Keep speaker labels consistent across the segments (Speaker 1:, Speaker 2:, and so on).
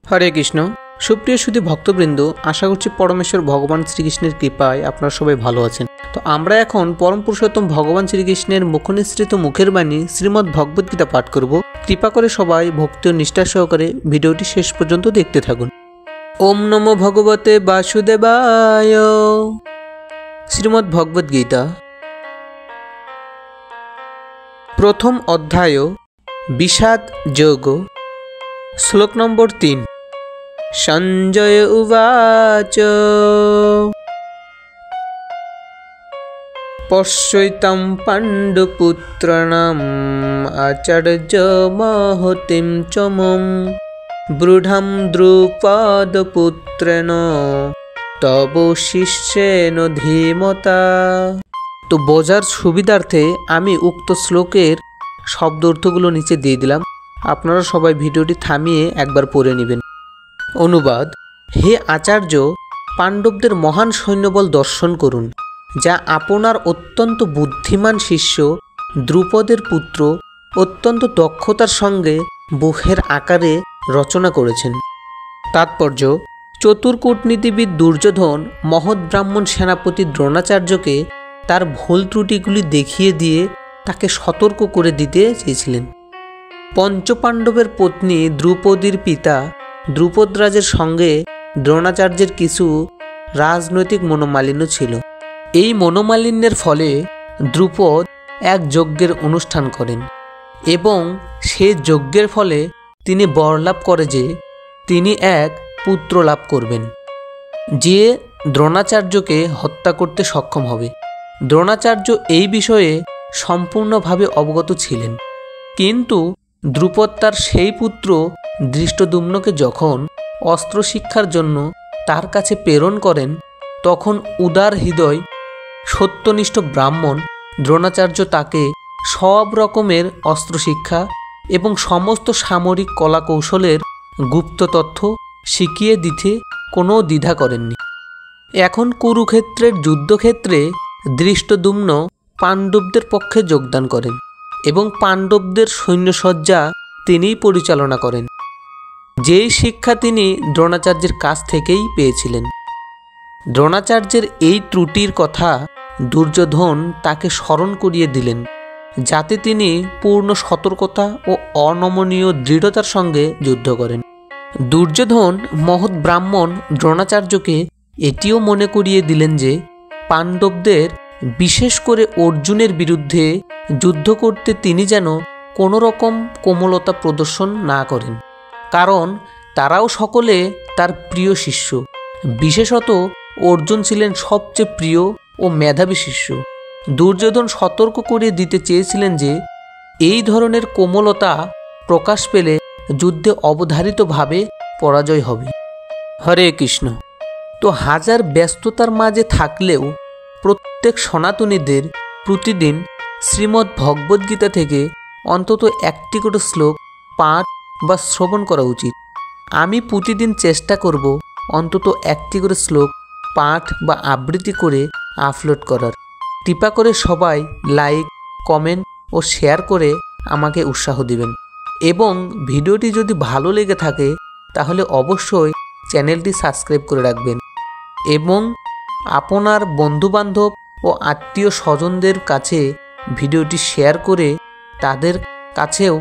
Speaker 1: হরে কৃষ্ণ। সুপ্রিয় সুধী ভক্তবৃন্দ, আশা করছি পরমেশ্বর ভগবান শ্রীকৃষ্ণের কৃপায় আপনারা সবাই ভালো আছেন। তো আমরা এখন পরম পুরুষোত্তম ভগবান শ্রীকৃষ্ণের মুখনিসৃত মুখের বাণী শ্রীমদ্ ভগবদ গীতা পাঠ করব। কৃপা করে সবাই ভক্তি ও নিষ্ঠা সহকারে ভিডিওটি শেষ পর্যন্ত দেখতে থাকুন। ওম নমো ভগবতে বাসুদেবায়। শ্রীমদ্ ভগবদ গীতা প্রথম অধ্যায় বিষাদ যোগ। শ্লোক নম্বর 3। সঞ্জয় উবাচ পশ্যৈতাম পাণ্ডুপুত্রাণাম আচার্য মহতিম চমম বৃঢ়াম দ্রুপদপুত্রেণ তব শিষ্যেন ধীমতা। তো বোঝার সুবিধার্থে আমি উক্ত শ্লোকের শব্দ অর্থগুলো নিচে দিয়ে দিলাম, আপনারা সবাই ভিডিওটি থামিয়ে একবার পড়ে নেবেন। অনুবাদ: হে আচার্য, পাণ্ডবদের মহান সৈন্যবল দর্শন করুন, যা আপনার অত্যন্ত বুদ্ধিমান শিষ্য দ্রুপদের পুত্র অত্যন্ত দক্ষতার সঙ্গে বুহের আকারে রচনা করেছেন। তাৎপর্য: চতুর কূটনীতিবিদ দুর্যোধন মহৎ ব্রাহ্মণ সেনাপতি দ্রোণাচার্যকে তার ভুল ত্রুটিগুলি দেখিয়ে দিয়ে তাকে সতর্ক করে দিতে চেয়েছিলেন। পঞ্চপাণ্ডবের পত্নী দ্রৌপদীর পিতা দ্রুপদরাজের সঙ্গে দ্রোণাচার্যের কিছু রাজনৈতিক মনোমালিন্য ছিল। এই মনোমালিন্যের ফলে দ্রুপদ এক যজ্ঞের অনুষ্ঠান করেন এবং সে যজ্ঞের ফলে তিনি বরলাভ করে যে তিনি এক পুত্র লাভ করবেন, যে দ্রোণাচার্যকে হত্যা করতে সক্ষম হবে। দ্রোণাচার্য এই বিষয়ে সম্পূর্ণভাবে অবগত ছিলেন, কিন্তু দ্রুপদ তার সেই পুত্র ধৃষ্টদ্যুম্নকে যখন অস্ত্র শিক্ষার জন্য তার কাছে প্রেরণ করেন, তখন উদার হৃদয় সত্যনিষ্ঠ ব্রাহ্মণ দ্রোণাচার্য তাকে সব রকমের অস্ত্র শিক্ষা এবং সমস্ত সামরিক কলাকৌশলের গুপ্ত তথ্য শিখিয়ে দিতে কোনো দ্বিধা করেননি। এখন কুরুক্ষেত্রের যুদ্ধক্ষেত্রে ধৃষ্টদ্যুম্ন পাণ্ডবদের পক্ষে যোগদান করেন এবং পাণ্ডবদের সৈন্যসজ্জা তিনিই পরিচালনা করেন, যেই শিক্ষা তিনি দ্রোণাচার্যের কাছ থেকেই পেয়েছিলেন। দ্রোণাচার্যের এই ত্রুটির কথা দুর্যোধন তাকে স্মরণ করিয়ে দিলেন, যাতে তিনি পূর্ণ সতর্কতা ও অনমনীয় দৃঢ়তার সঙ্গে যুদ্ধ করেন। দুর্যোধন মহৎ ব্রাহ্মণ দ্রোণাচার্যকে এটিও মনে করিয়ে দিলেন যে পাণ্ডবদের, বিশেষ করে অর্জুনের বিরুদ্ধে যুদ্ধ করতে তিনি যেন কোনো রকম কোমলতা প্রদর্শন না করেন, কারণ তারাও সকলে তার প্রিয় শিষ্য। বিশেষত অর্জুন ছিলেন সবচেয়ে প্রিয় ও মেধাবী শিষ্য। দুর্যোধন সতর্ক করে দিতে চেয়েছিলেন যে এই ধরনের কোমলতা প্রকাশ পেলে যুদ্ধে অবধারিতভাবে পরাজয় হবে। হরে কৃষ্ণ। তো হাজার ব্যস্ততার মাঝে থাকলেও প্রত্যেক সনাতনীদের প্রতিদিন শ্রীমদ্ ভগবদ গীতা থেকে অন্তত একটি করে শ্লোক পাঠ বা শ্রবণ করা উচিত। আমি প্রতিদিন চেষ্টা করব অন্তত একটি করে শ্লোক পাঠ বা আবৃত্তি করে আপলোড করার। কৃপা করে সবাই লাইক, কমেন্ট ও শেয়ার করে আমাকে উৎসাহ দিবেন, এবং ভিডিওটি যদি ভালো লেগে থাকে তাহলে অবশ্যই চ্যানেলটি সাবস্ক্রাইব করে রাখবেন এবং আপনার বন্ধুবান্ধব ও আত্মীয় স্বজনদের কাছে ভিডিওটি শেয়ার করে তাদের কাছেও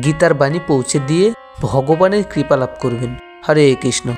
Speaker 1: গীতার বাণী পৌঁছে দিয়ে ভগবানের কৃপা লাভ করবেন। হরে কৃষ্ণ।